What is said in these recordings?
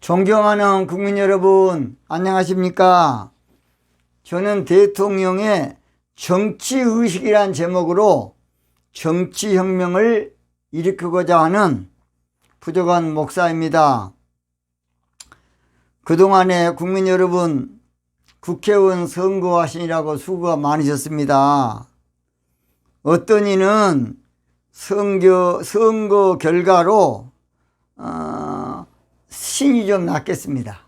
존경하는 국민 여러분, 안녕하십니까? 저는 대통령의 정치의식이란 제목으로 정치혁명을 일으키고자 하는 부족한 목사입니다. 그동안에 국민 여러분, 국회의원 선거하시느라고 수고가 많으셨습니다. 어떤 이는 선거 결과로 신이 좀 났겠습니다.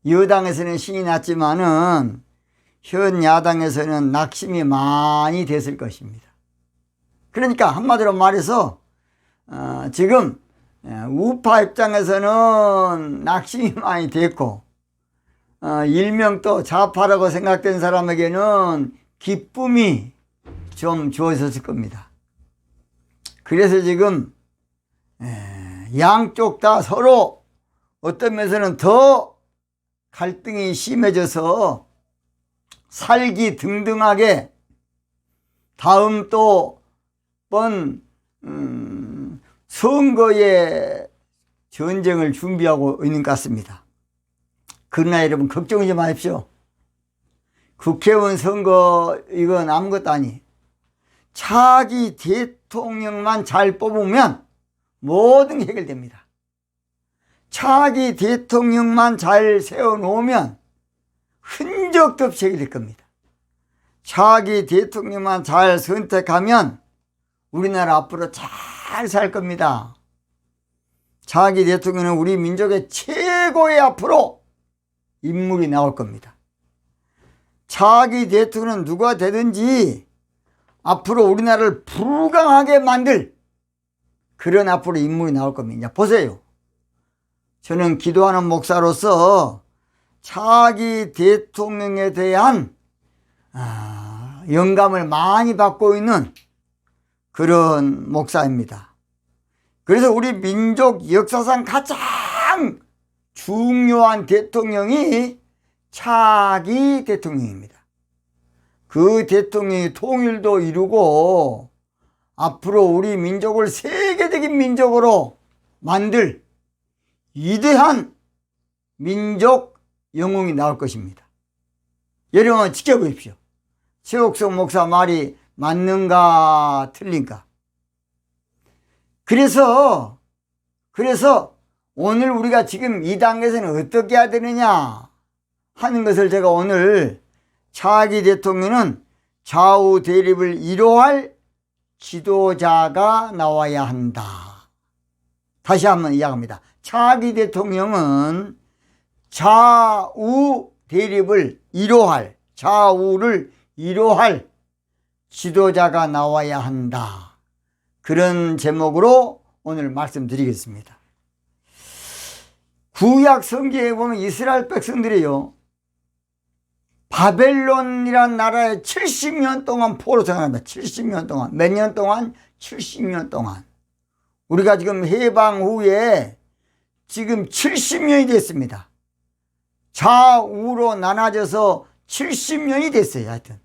여당에서는 신이 났지만은 현 야당에서는 낙심이 많이 됐을 것입니다. 그러니까 한마디로 말해서 지금 우파 입장에서는 낙심이 많이 됐고 일명 또 좌파라고 생각된 사람에게는 기쁨이 좀 주어졌을 겁니다. 그래서 지금 양쪽 다 서로 어떤 면에서는 더 갈등이 심해져서 살기 등등하게 다음 또 번 선거의 전쟁을 준비하고 있는 것 같습니다. 그러나 여러분 걱정하지 마십시오. 국회의원 선거 이건 아무것도 아니에요. 차기 대통령만 잘 뽑으면 모든 게 해결됩니다. 차기 대통령만 잘 세워놓으면 흔적도 없이 해결될 겁니다. 차기 대통령만 잘 선택하면 우리나라 앞으로 잘 살 겁니다. 차기 대통령은 우리 민족의 최고의 앞으로 인물이 나올 겁니다. 차기 대통령은 누가 되든지 앞으로 우리나라를 불강하게 만들 그런 앞으로 인물이 나올 겁니다. 보세요. 저는 기도하는 목사로서 차기 대통령에 대한 영감을 많이 받고 있는 그런 목사입니다. 그래서 우리 민족 역사상 가장 중요한 대통령이 차기 대통령입니다. 그 대통령이 통일도 이루고 앞으로 우리 민족을 세계적인 민족으로 만들 위대한 민족 영웅이 나올 것입니다. 여러분 지켜보십시오. 최옥성 목사 말이 맞는가 틀린가. 그래서 오늘 우리가 지금 이 단계에서는 어떻게 해야 되느냐 하는 것을 제가 오늘 차기 대통령은 좌우 대립을 이로할 지도자가 나와야 한다. 다시 한번 이야기합니다. 차기 대통령은 좌우 대립을 이로할, 좌우를 이로할 지도자가 나와야 한다. 그런 제목으로 오늘 말씀드리겠습니다. 구약 성경에 보면 이스라엘 백성들이요, 바벨론이란 나라에 70년 동안 포로 생활합니다. 70년 동안. 몇 년 동안? 70년 동안. 우리가 지금 해방 후에 지금 70년이 됐습니다. 좌우로 나눠져서 70년이 됐어요. 하여튼.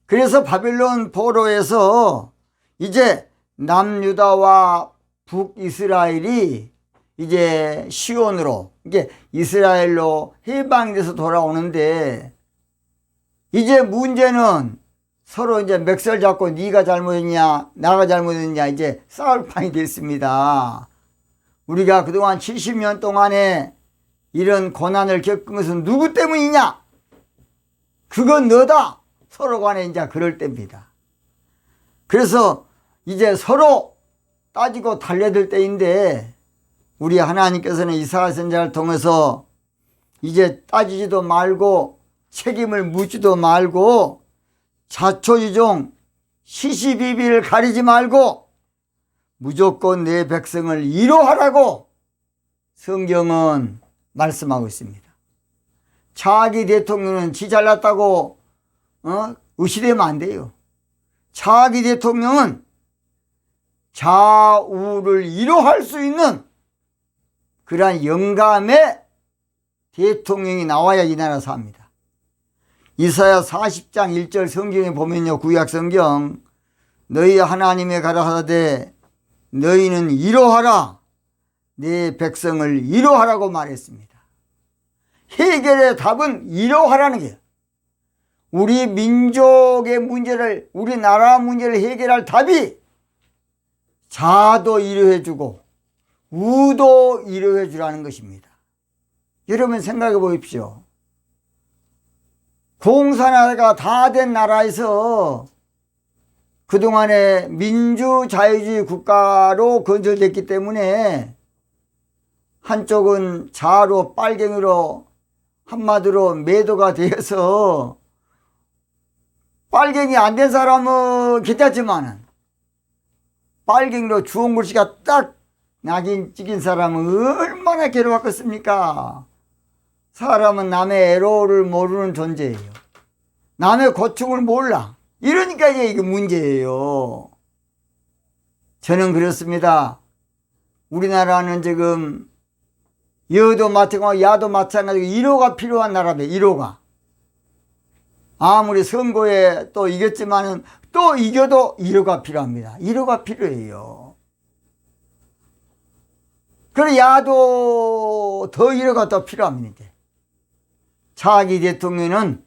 그래서 바벨론 포로에서 이제 남유다와 북이스라엘이 이제 시온으로, 이게 이스라엘로 해방이 돼서 돌아오는데, 이제 문제는 서로 이제 멱살 잡고 네가 잘못했냐 나가 잘못했냐 이제 싸울 판이 됐습니다. 우리가 그동안 70년 동안에 이런 고난을 겪은 것은 누구 때문이냐? 그건 너다. 서로 간에 이제 그럴 때입니다. 그래서 이제 서로 따지고 달려들 때인데, 우리 하나님께서는 이사야 선지자를 통해서 이제 따지지도 말고 책임을 묻지도 말고 자초지종 시시비비를 가리지 말고 무조건 내 백성을 위로하라고 성경은 말씀하고 있습니다. 차기 대통령은 지 잘났다고 의시되면 안 돼요. 차기 대통령은 좌우를 위로할 수 있는 그러한 영감의 대통령이 나와야 이 나라 삽니다. 이사야 40장 1절 성경에 보면요, 구약 성경, 너희 하나님의 가라 하되 너희는 위로하라 내 백성을 위로하라고 말했습니다. 해결의 답은 위로하라는 거예요. 우리 민족의 문제를, 우리나라 문제를 해결할 답이 자도 위로해주고 우도 위로해주라는 것입니다. 여러분 생각해 보십시오. 공산화가 다 된 나라에서 그동안에 민주자유주의 국가로 건설됐기 때문에 한쪽은 자로 빨갱이로 한마디로 매도가 되어서 빨갱이 안 된 사람은 괜찮지만 빨갱이로 주홍 글씨가 딱 낙인 찍힌 사람은 얼마나 괴로웠겠습니까? 사람은 남의 애로를 모르는 존재예요. 남의 고충을 몰라. 이러니까 이게 문제예요. 저는 그렇습니다. 우리나라는 지금 여도 마찬가지고 야도 마찬가지고 위로가 필요한 나라입니다. 위로가. 아무리 선거에 또 이겼지만은 또 이겨도 위로가 필요합니다. 위로가 필요해요. 그래 야도 더 위로가 더 필요합니다. 차기 대통령은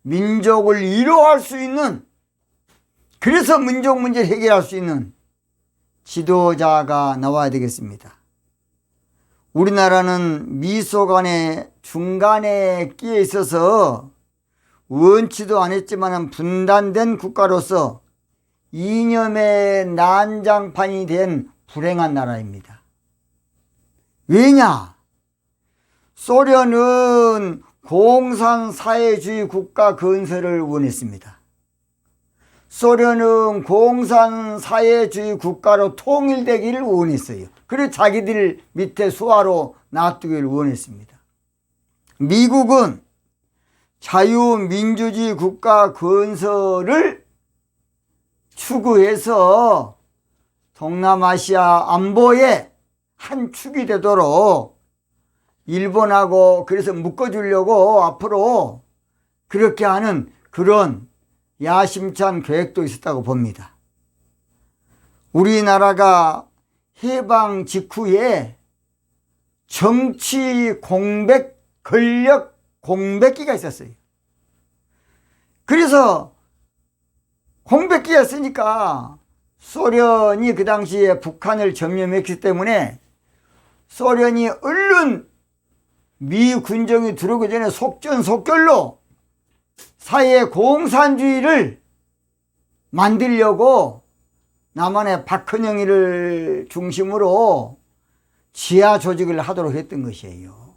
민족을 위로할 수 있는, 그래서 민족 문제를 해결할 수 있는 지도자가 나와야 되겠습니다. 우리나라는 미소간의 중간에 끼어 있어서 원치도 않았지만 분단된 국가로서 이념의 난장판이 된 불행한 나라입니다. 왜냐? 소련은 공산사회주의 국가 건설을 원했습니다. 소련은 공산사회주의 국가로 통일되기를 원했어요. 그래서 자기들 밑에 수하로 놔두기를 원했습니다. 미국은 자유민주주의 국가 건설을 추구해서 동남아시아 안보의 한 축이 되도록 일본하고 그래서 묶어주려고 앞으로 그렇게 하는 그런 야심찬 계획도 있었다고 봅니다. 우리나라가 해방 직후에 정치 공백, 권력 공백기가 있었어요. 그래서 공백기가 있으니까 소련이 그 당시에 북한을 점령했기 때문에 소련이 얼른 미 군정이 들어오기 전에 속전속결로 사회 공산주의를 만들려고 남한의 박헌영이를 중심으로 지하 조직을 하도록 했던 것이에요.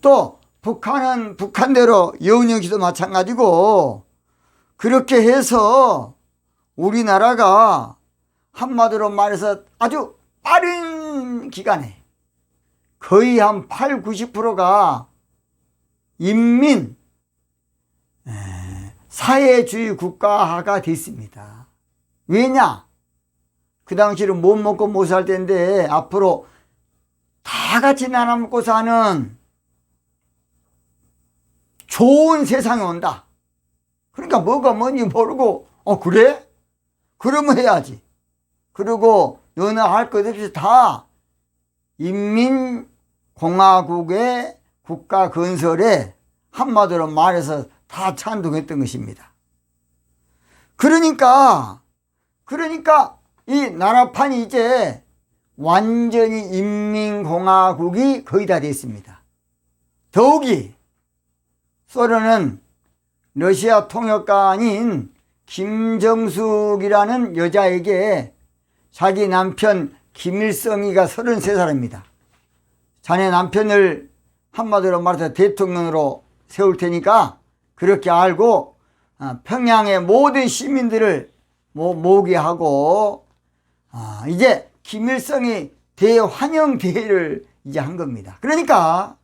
또 북한은 북한대로 여운형씨도 마찬가지고 그렇게 해서 우리나라가 한마디로 말해서 아주 빠른 기간에 거의 한 8, 90%가 인민 사회주의 국가가 됐습니다. 왜냐? 그 당시에는 못 먹고 못 살 때인데 앞으로 다 같이 나눠 먹고 사는 좋은 세상이 온다. 그러니까 뭐가 뭔지 모르고 그래? 그러면 해야지. 그리고 너나 할 것 없이 다 인민공화국의 국가 건설에 한마디로 말해서 다 찬동했던 것입니다. 그러니까 이 나라판이 이제 완전히 인민공화국이 거의 다 됐습니다. 더욱이 소련은 러시아 통역관인 김정숙이라는 여자에게 자기 남편 김일성이가 33살입니다. 자네 남편을 한마디로 말해서 대통령으로 세울 테니까 그렇게 알고 평양의 모든 시민들을 모으게 하고 이제 김일성이 대환영 대회를 이제 한 겁니다. 그러니까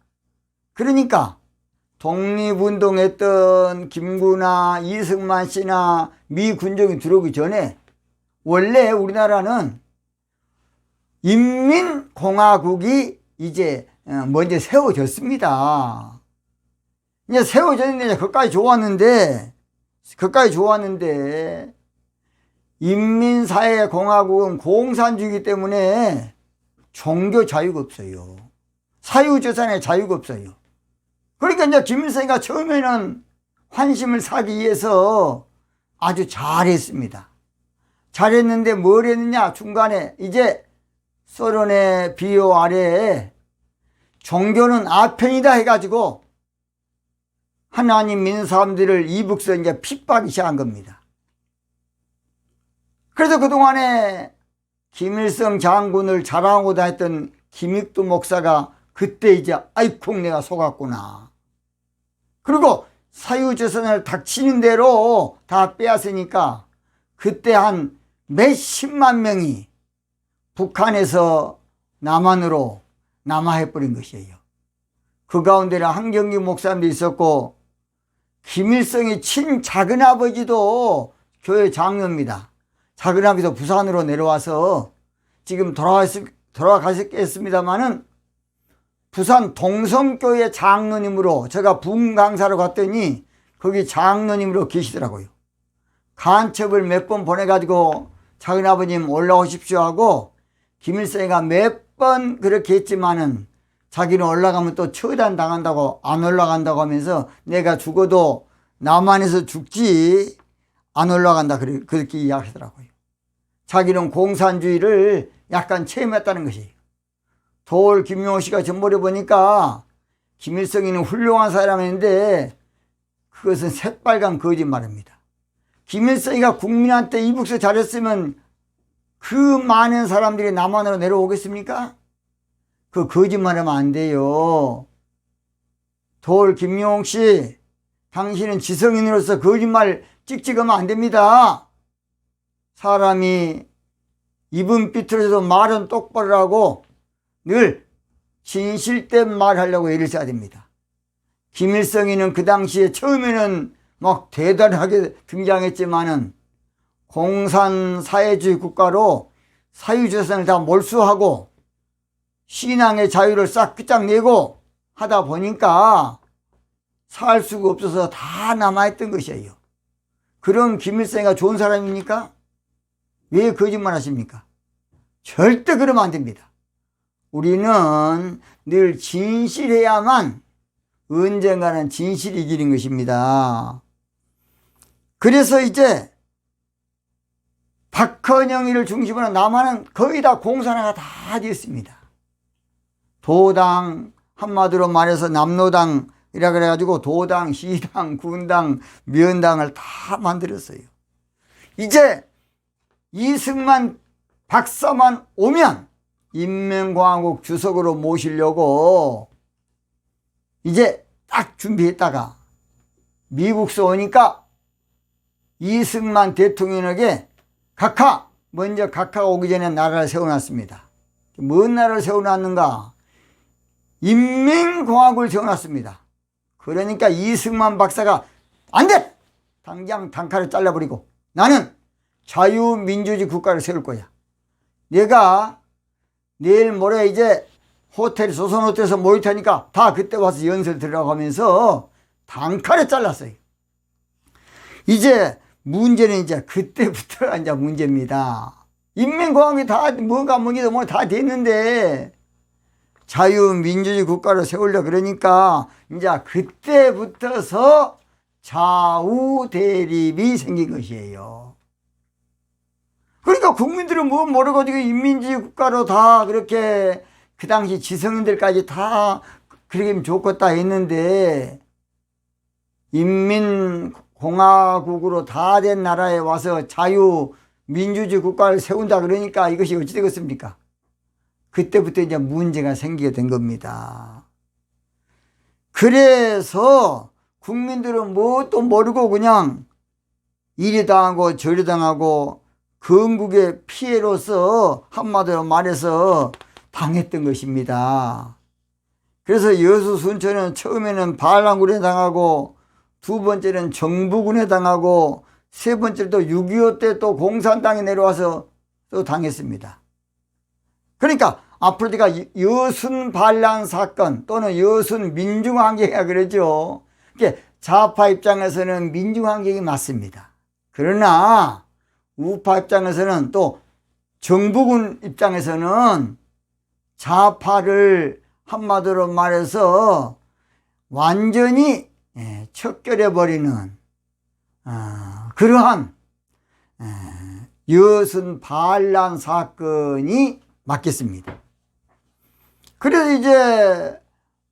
독립운동했던 김구나 이승만 씨나 미 군정이 들어오기 전에 원래 우리나라는 인민공화국이 이제 먼저 세워졌습니다. 이제 세워졌는데 그까지 좋았는데 인민사회공화국은 공산주의이기 때문에 종교 자유가 없어요. 사유재산의 자유가 없어요. 그러니까 이제 김일성이가 처음에는 환심을 사기 위해서 아주 잘했습니다. 잘했는데 뭘 했느냐? 중간에 이제 소련의 비호 아래에 종교는 아편이다 해가지고 하나님 믿는 사람들을 이북서 이제 핍박이 시작한 겁니다. 그래서 그동안에 김일성 장군을 자랑하고다 했던 김익두 목사가 그때 이제 아이쿠 내가 속았구나. 그리고 사유재산을 닥치는 대로 다 빼앗으니까 그때 한 몇십만 명이 북한에서 남한으로 남하해버린 것이에요. 그 가운데는 한경기 목사님도 있었고 김일성의 친작은아버지도 교회 장로입니다. 작은아버지도 부산으로 내려와서 지금 돌아가셨겠습니다마는 부산 동성교회 장로님으로 제가 붕강사로 갔더니 거기 장로님으로 계시더라고요. 간첩을 몇 번 보내가지고 작은아버님 올라오십시오 하고 김일성이가 몇 번 그렇게 했지만은 자기는 올라가면 또 처단 당한다고 안 올라간다고 하면서 내가 죽어도 남한에서 죽지 안 올라간다 그렇게 이야기하더라고요. 자기는 공산주의를 약간 체험했다는 것이에요. 도올 김용호 씨가 전보려 보니까 김일성이는 훌륭한 사람인데 그것은 새빨간 거짓말입니다. 김일성이가 국민한테 이북서 잘했으면 그 많은 사람들이 남한으로 내려오겠습니까? 그 거짓말하면 안 돼요. 도올 김용호 씨, 당신은 지성인으로서 거짓말 찍찍하면 안 됩니다. 사람이 입은 삐뚤어져도 말은 똑바로 하고 늘 진실된 말 하려고 애를 써야 됩니다. 김일성이는 그 당시에 처음에는 막 대단하게 등장했지만은 공산사회주의 국가로 사유재산을 다 몰수하고 신앙의 자유를 싹 끝장내고 하다 보니까 살 수가 없어서 다 남아있던 것이에요. 그럼 김일성이가 좋은 사람입니까? 왜 거짓말 하십니까? 절대 그러면 안 됩니다. 우리는 늘 진실해야만 언젠가는 진실이 이기는 것입니다. 그래서 이제 박헌영이를 중심으로 남한은 거의 다 공산화가 다 되었습니다. 도당, 한마디로 말해서 남로당이라 그래가지고 도당, 시당, 군당, 면당을 다 만들었어요. 이제 이승만 박사만 오면 인민공화국 주석으로 모시려고 이제 딱 준비했다가 미국서 오니까 이승만 대통령에게 먼저 각하가 오기 전에 나라를 세워놨습니다. 뭔 나라를 세워놨는가? 인민공화국을 세워놨습니다. 그러니까 이승만 박사가 안 돼! 당장 단칼을 잘라버리고 나는 자유민주주의 국가를 세울 거야. 내가 내일 모레 이제 호텔, 조선호텔에서 모일 테니까 다 그때 와서 연설 들어가면서 단칼에 잘랐어요. 이제 문제는 이제 그때부터가 이제 문제입니다. 인민공화국이 다 뭐가 뭐 다 됐는데 자유민주주의 국가를 세우려 그러니까 이제 그때부터서 좌우 대립이 생긴 것이에요. 그러니까 국민들은 뭐 모르가지고 인민주의 국가로 다 그렇게 그 당시 지성인들까지 다 그렇게 하면 좋겠다 했는데 인민공화국으로 다 된 나라에 와서 자유민주주의 국가를 세운다 그러니까 이것이 어찌 되겠습니까? 그때부터 이제 문제가 생기게 된 겁니다. 그래서 국민들은 뭣도 모르고 그냥 이리 당하고 저리 당하고 건국의 피해로서 한마디로 말해서 당했던 것입니다. 그래서 여수 순천은 처음에는 반란군에 당하고 두 번째는 정부군에 당하고 세 번째는 또 6.25 때 또 공산당에 내려와서 또 당했습니다. 그러니까 앞으로 제가 여순 반란 사건 또는 여순 민중항쟁이라 그러죠. 좌파 입장에서는 민중항쟁이 맞습니다. 그러나 우파 입장에서는 또 정부군 입장에서는 좌파를 한마디로 말해서 완전히 척결해버리는 그러한 여순 반란 사건이 맞겠습니다. 그래서 이제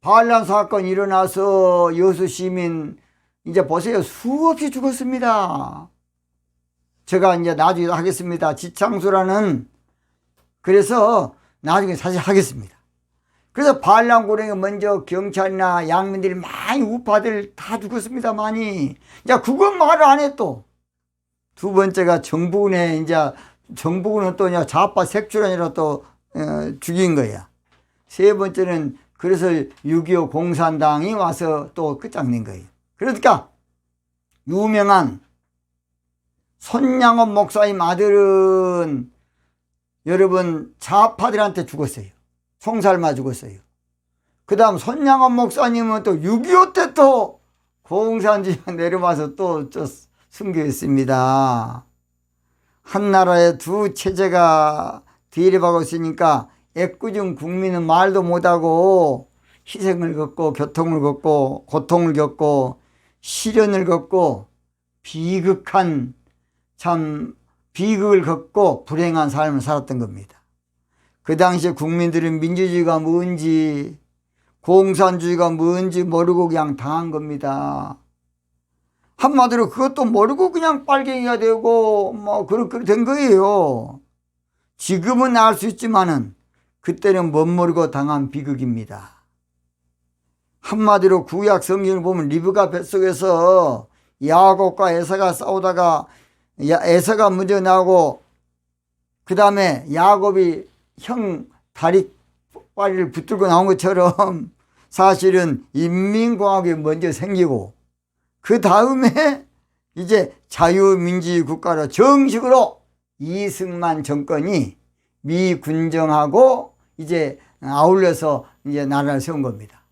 반란 사건이 일어나서 여수 시민 이제 보세요. 수없이 죽었습니다. 제가 이제 나중에 하겠습니다. 지창수라는, 그래서 나중에 사실 하겠습니다. 그래서 반란고령에 먼저 경찰이나 양민들이 많이 우파들 다 죽었습니다. 많이. 이제 그건 말을 안 해 또. 두 번째가 정부군에 이제 정부군은 또 이제 좌파 색출하느라 또 죽인 거야. 세 번째는 그래서 6.25 공산당이 와서 또 끝장낸 거예요. 그러니까 유명한 손양원 목사님 아들은 여러분 좌파들한테 죽었어요. 총살 맞아 죽었어요. 그 다음 손양원 목사님은 또 6.25 때 또 공산주의가 내려와서 또 순교했습니다. 한 나라에 두 체제가 대립하고 있으니까 애꿎은 국민은 말도 못하고 희생을 겪고 고통을 겪고 시련을 겪고 비극한 비극을 겪고 불행한 삶을 살았던 겁니다. 그 당시에 국민들은 민주주의가 뭔지 공산주의가 뭔지 모르고 그냥 당한 겁니다. 한마디로 그것도 모르고 그냥 빨갱이가 되고 그렇게 된 거예요. 지금은 알 수 있지만은 그때는 못 모르고 당한 비극입니다. 한마디로 구약 성경을 보면 리브가 뱃속에서 야곱과 에사가 싸우다가 에사가 먼저 나오고 그 다음에 야곱이 형 다리를 붙들고 나온 것처럼 사실은 인민공화국이 먼저 생기고 그 다음에 이제 자유민주주의 국가로 정식으로 이승만 정권이 미군정하고 이제 아울러서 이제 나라를 세운 겁니다.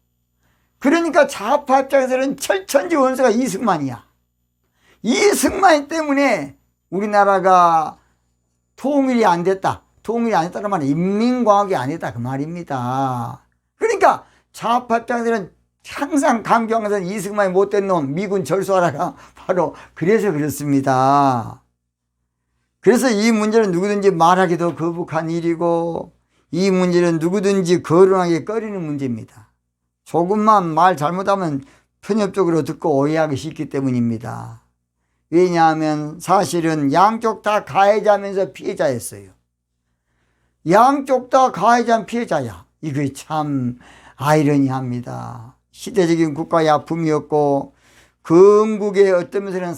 그러니까 좌파 입장에서는 철천지 원수가 이승만이야. 이승만 때문에 우리나라가 통일이 안 됐다. 통일이 안 됐다는 말은 인민공화국이 아니다 그 말입니다. 그러니까 좌파 입장에서는 항상 강조하면서 이승만이 못된 놈 미군 철수하라가 바로 그래서 그렇습니다. 그래서 이 문제는 누구든지 말하기도 거북한 일이고 이 문제는 누구든지 거론하기 꺼리는 문제입니다. 조금만 말 잘못하면 편협적으로 듣고 오해하기 쉽기 때문입니다. 왜냐하면 사실은 양쪽 다 가해자면서 피해자였어요. 양쪽 다 가해자는 피해자야. 이거 참 아이러니합니다. 시대적인 국가의 아픔이었고 건국의 어떤 면에서는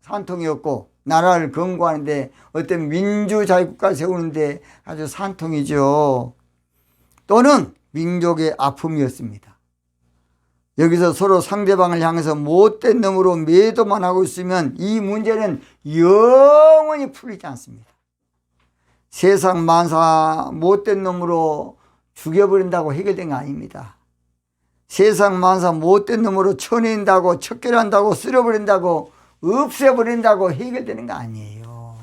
산통이었고 나라를 건국하는데 어떤 민주자유국가를 세우는데 아주 산통이죠. 또는 민족의 아픔이었습니다. 여기서 서로 상대방을 향해서 못된 놈으로 매도만 하고 있으면 이 문제는 영원히 풀리지 않습니다. 세상 만사 못된 놈으로 죽여버린다고 해결된 거 아닙니다. 세상 만사 못된 놈으로 쳐낸다고 척결한다고 쓸어버린다고 없애버린다고 해결되는 거 아니에요.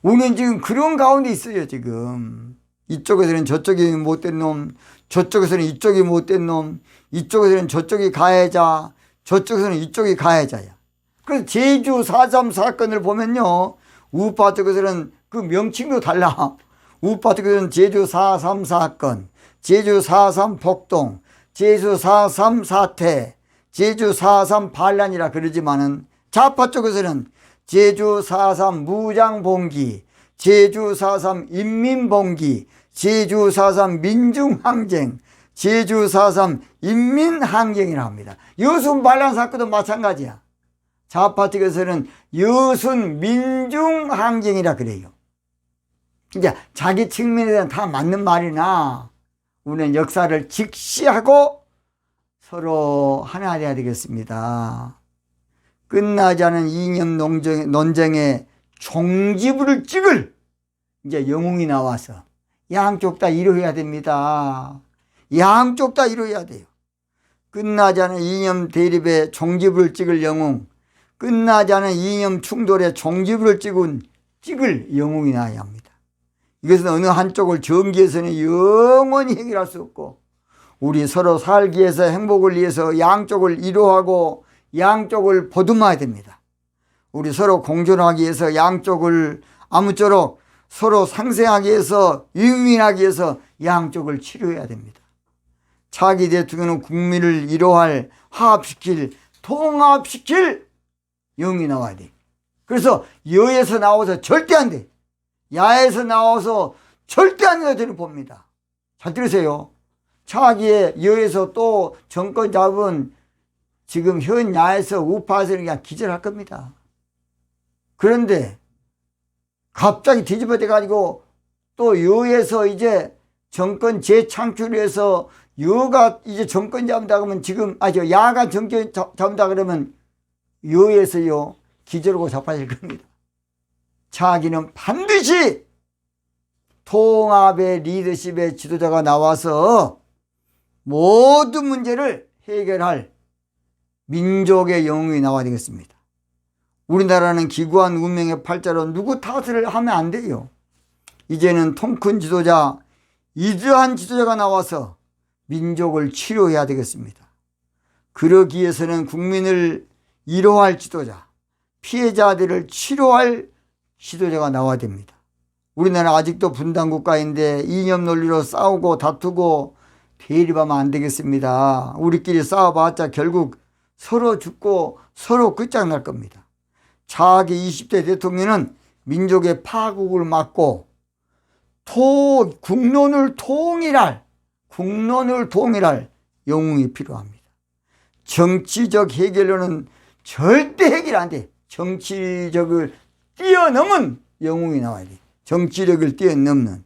우리는 지금 그런 가운데 있어요. 지금 이쪽에서는 저쪽이 못된 놈, 저쪽에서는 이쪽이 못된 놈, 이쪽에서는 저쪽이 가해자, 저쪽에서는 이쪽이 가해자야. 그래서 제주 4.3 사건을 보면요, 우파 쪽에서는 그 명칭도 달라. 우파 쪽에서는 제주 4.3 사건, 제주 4.3 폭동, 제주 4.3 사태, 제주 4.3 반란이라 그러지만은 좌파 쪽에서는 제주 4.3 무장봉기, 제주 4.3 인민봉기, 제주 4.3 민중항쟁, 제주 4.3 인민항쟁이라 합니다. 여순 반란 사건도 마찬가지야. 좌파 쪽에서는 여순 민중항쟁이라 그래요. 이제 자기 측면에는 다 맞는 말이나 우리는 역사를 직시하고 서로 하나 돼야 되겠습니다. 끝나지 않은 이념 논쟁에 종지부를 찍을 이제 영웅이 나와서 양쪽 다 이루어야 됩니다. 양쪽 다 이루어야 돼요. 끝나지 않은 이념 대립에 종지부를 찍을 영웅, 끝나지 않은 이념 충돌에 종지부를 찍을 영웅이 나와야 합니다. 이것은 어느 한쪽을 정기해서는 영원히 해결할 수 없고, 우리 서로 살기 위해서, 행복을 위해서 양쪽을 이루하고 양쪽을 보듬어야 됩니다. 우리 서로 공존하기 위해서 양쪽을 아무쪼록 서로 상생하기 위해서, 유민하기 위해서 양쪽을 치료해야 됩니다. 차기 대통령은 국민을 이로할, 화합시킬, 통합시킬 영이 나와야 돼. 그래서 여에서 나와서 절대 안 돼. 야에서 나와서 절대 안 된다 저는 봅니다. 잘 들으세요. 차기에 여에서 또 정권 잡은 지금 현 야에서 우파에서는 그냥 기절할 겁니다. 그런데 갑자기 뒤집어져 가지고 또 여에서 이제 정권 재창출해서 여가 이제 정권 잡는다 그러면 지금 야가 정권 잡는다 그러면 여에서요 기절하고 자빠질 겁니다. 차기는 반드시 통합의 리더십의 지도자가 나와서 모든 문제를 해결할 민족의 영웅이 나와야 되겠습니다. 우리나라는 기구한 운명의 팔자로 누구 탓을 하면 안 돼요. 이제는 통 큰 지도자, 이러한 지도자가 나와서 민족을 치료해야 되겠습니다. 그러기 위해서는 국민을 위로할 지도자, 피해자들을 치료할 지도자가 나와야 됩니다. 우리나라 아직도 분단국가인데 이념 논리로 싸우고 다투고 대립하면 안 되겠습니다. 우리끼리 싸워봤자 결국 서로 죽고 서로 끝장날 겁니다. 차기 20대 대통령은 민족의 파국을 막고 국론을 통일할 영웅이 필요합니다. 정치적 해결로는 절대 해결 안 돼. 정치적을 뛰어넘은 영웅이 나와야 돼. 정치력을 뛰어넘는.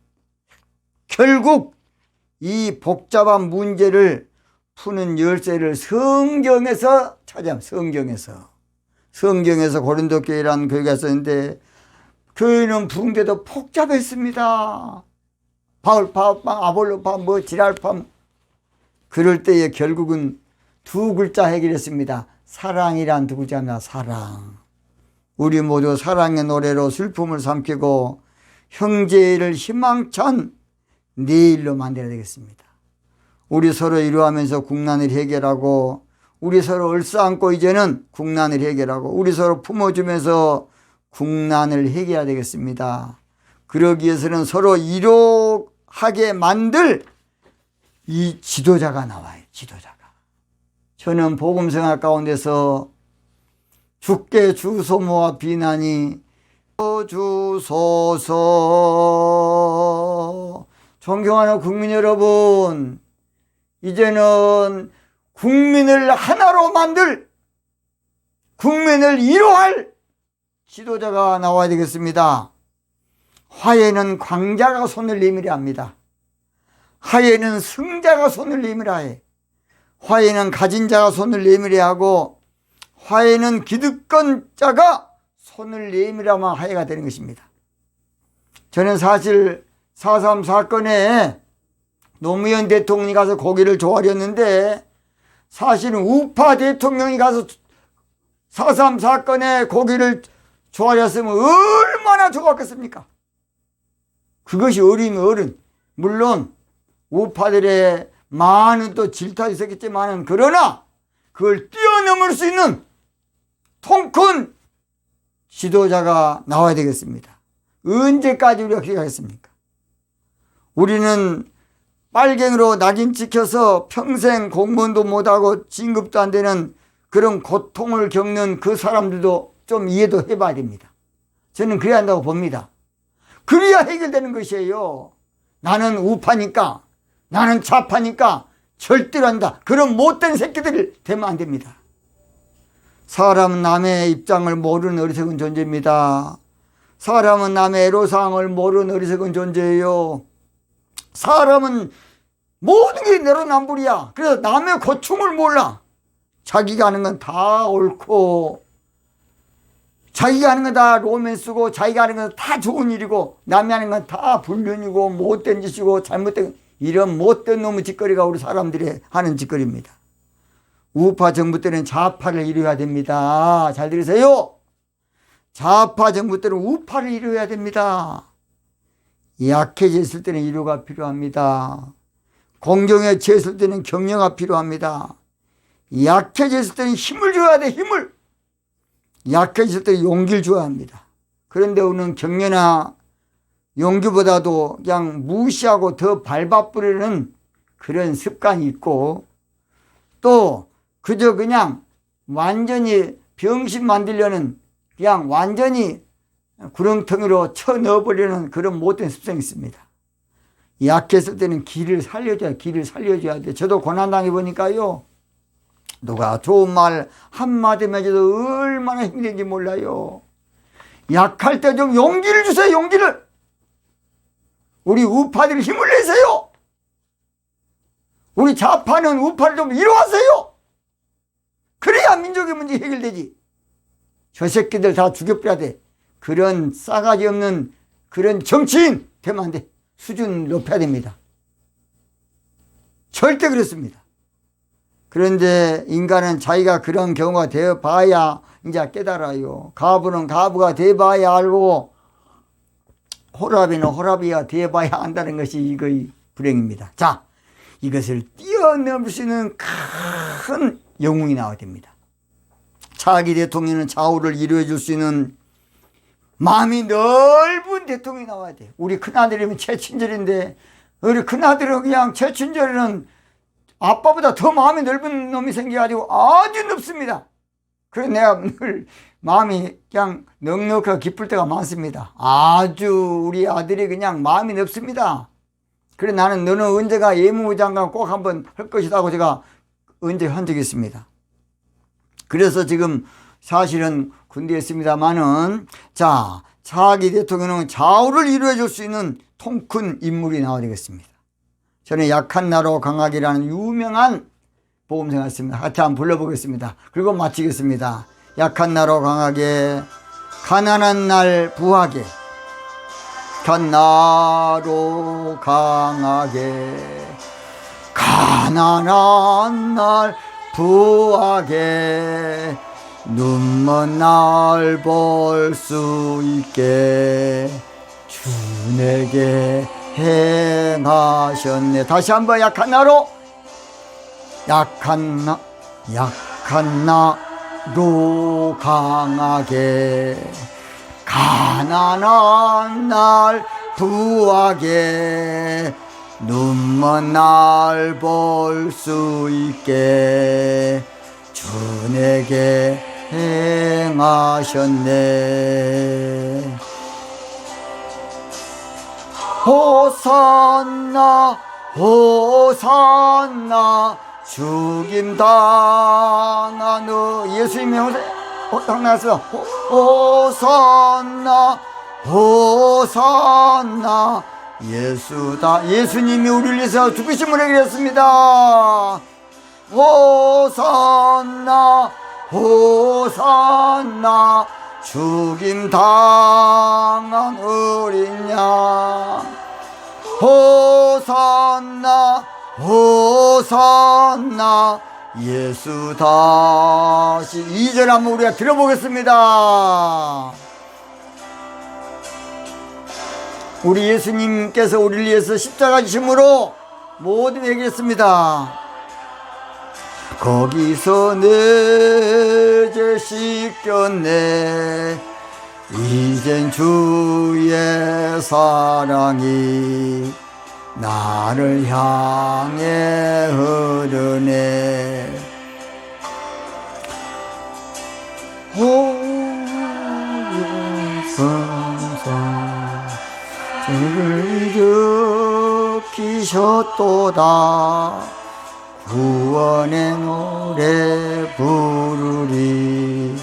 결국 이 복잡한 문제를 푸는 열쇠를 성경에서 찾아요. 성경에서 고린도 교회라는 교회가 있었는데 교회는 붕대도 복잡했습니다. 바울파, 아볼로파, 지랄파. 그럴 때에 결국은 두 글자 해결했습니다. 사랑이란 두 글자입니다. 사랑. 우리 모두 사랑의 노래로 슬픔을 삼키고 형제를 희망찬 내일로 만들어야 되겠습니다. 우리 서로 이루하면서 국난을 해결하고, 우리 서로 얼싸안고 이제는 국난을 해결하고, 우리 서로 품어주면서 국난을 해결해야 되겠습니다. 그러기 위해서는 서로 이로하게 만들 이 지도자가 나와요. 지도자가. 저는 복음생활 가운데서 주께 주소모와 비난이 주소서. 존경하는 국민 여러분, 이제는 국민을 하나로 만들, 국민을 이로할 지도자가 나와야 되겠습니다. 화해는 강자가 손을 내밀어야 합니다. 화해는 승자가 손을 내밀어야 해. 화해는 가진 자가 손을 내밀어야 하고, 화해는 기득권자가 손을 내밀어야만 화해가 되는 것입니다. 저는 사실 4.3 사건에 노무현 대통령이 가서 고기를 조아렸는데, 사실은 우파 대통령이 가서 4.3 사건에 고기를 조아렸으면 얼마나 좋았겠습니까? 그것이 어린. 물론 우파들의 많은 또 질타도 있었겠지만, 그러나 그걸 뛰어넘을 수 있는 통큰 지도자가 나와야 되겠습니다. 언제까지 우리가 그렇게 하겠습니까? 우리는 빨갱이로 낙인 찍혀서 평생 공무원도 못하고 진급도 안 되는 그런 고통을 겪는 그 사람들도 좀 이해도 해봐야 됩니다. 저는 그래야 한다고 봅니다. 그래야 해결되는 것이에요. 나는 우파니까, 나는 좌파니까 절대로 한다. 그런 못된 새끼들 되면 안 됩니다. 사람은 남의 입장을 모르는 어리석은 존재입니다. 사람은 남의 애로사항을 모르는 어리석은 존재예요. 사람은 모든 게 내로남불이야. 그래서 남의 고충을 몰라. 자기가 하는 건 다 옳고, 자기가 하는 건 다 로맨스고, 자기가 하는 건 다 좋은 일이고, 남이 하는 건 다 불륜이고 못된 짓이고 잘못된, 이런 못된 놈의 짓거리가 우리 사람들이 하는 짓거리입니다. 우파 정부 때는 좌파를 이루어야 됩니다. 잘 들으세요. 좌파 정부 때는 우파를 이루어야 됩니다. 약해졌을 때는 위로가 필요합니다. 공경에 처했을 때는 격려가 필요합니다. 약해졌을 때는 힘을 줘야 돼, 힘을. 약해졌을 때는 용기를 줘야 합니다. 그런데 우리는 격려나 용기보다도 그냥 무시하고 더 밟아뿌리는 그런 습관이 있고, 또 그저 그냥 완전히 병신 만들려는, 그냥 완전히 구렁텅이로 쳐 넣어버리는 그런 못된 습성이 있습니다. 약했을 때는 길을 살려줘야 돼. 저도 고난당해 보니까요, 누가 좋은 말 한마디만 해도 얼마나 힘든지 몰라요. 약할 때 좀 용기를 주세요, 용기를. 우리 우파들 힘을 내세요. 우리 좌파는 우파를 좀 이뤄하세요. 그래야 민족의 문제 해결되지. 저 새끼들 다 죽여버려야 돼. 그런 싸가지 없는 그런 정치인 되면 안 돼. 수준 높여야 됩니다. 절대 그렇습니다. 그런데 인간은 자기가 그런 경우가 되어 봐야 이제 깨달아요. 가부는 가부가 돼 봐야 알고, 호랍이는 호랍이가 돼 봐야 안다는 것이 이거의 불행입니다. 자, 이것을 뛰어넘을 수 있는 큰 영웅이 나와야 됩니다. 차기 대통령은 좌우를 이루어 줄 수 있는 마음이 넓은 대통령이 나와야 돼. 우리 큰아들이면 최친절인데, 우리 큰아들은 그냥 최친절은 아빠보다 더 마음이 넓은 놈이 생겨가지고 아주 넓습니다. 그래서 내가 늘 마음이 그냥 넉넉하고 기쁠 때가 많습니다. 아주 우리 아들이 그냥 마음이 넓습니다. 그래, 나는 너는 언제가 예무부 장관 꼭 한번 할 것이다 고 제가 언제 한 적이 있습니다. 그래서 지금 사실은 군대에 있습니다만은, 자, 차기 대통령은 좌우를 이루어 줄 수 있는 통큰 인물이 나와야 되겠습니다. 저는 약한 나로 강하기라는 유명한 복음서가 있습니다. 같이 한번 불러보겠습니다. 그리고 마치겠습니다. 약한 나로 강하게, 가난한 날 부하게, 약한 나로 강하게, 가난한 날 부하게, 눈먼 날 볼 수 있게 주 내게 행하셨네. 다시 한번 약한 나로, 약한 나로 강하게, 가난한 날 부하게, 눈먼 날 볼 수 있게 주 내게 행하셨네. 호산나 호산나 죽임당한 예수님의 딱 나왔어. 호산나 호산나 예수다. 예수님이 우리를 위해서 죽으심을 해결했습니다. 호산나 호산나 죽임당한 어린 양. 호산나 호산나 예수 다시. 2절 한번 우리가 들어보겠습니다. 우리 예수님께서 우리를 위해서 십자가 지심으로 모든 해결했습니다. 거기서 내 죄 씻겼네. 이젠 주의 사랑이 나를 향해 흐르네. 주를 일으키셨도다. 구원의 노래 부르리.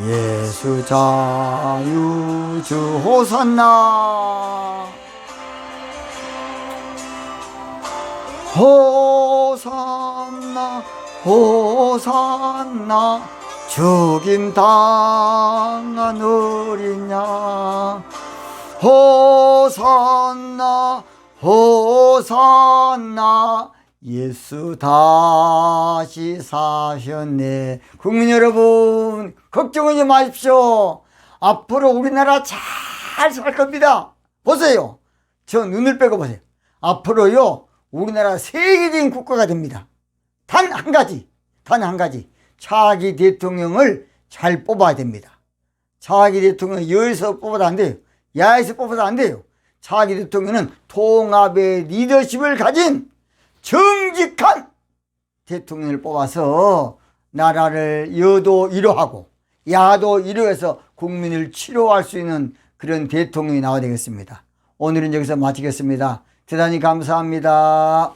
예수 자유주 호산나 호산나 호산나 죽임당한 어린 양. 호산나 호산나 예수 다시 사셨네. 국민 여러분, 걱정하지 마십시오. 앞으로 우리나라 잘 살 겁니다. 보세요. 저 눈을 빼고 보세요. 앞으로요, 우리나라 세계적인 국가가 됩니다. 단 한 가지. 차기 대통령을 잘 뽑아야 됩니다. 차기 대통령 여에서 뽑아도 안 돼요. 야에서 뽑아도 안 돼요. 차기 대통령은 통합의 리더십을 가진 정직한 대통령을 뽑아서 나라를 여도 위로하고 야도 위로해서 국민을 치료할 수 있는 그런 대통령이 나와야 되겠습니다. 오늘은 여기서 마치겠습니다. 대단히 감사합니다.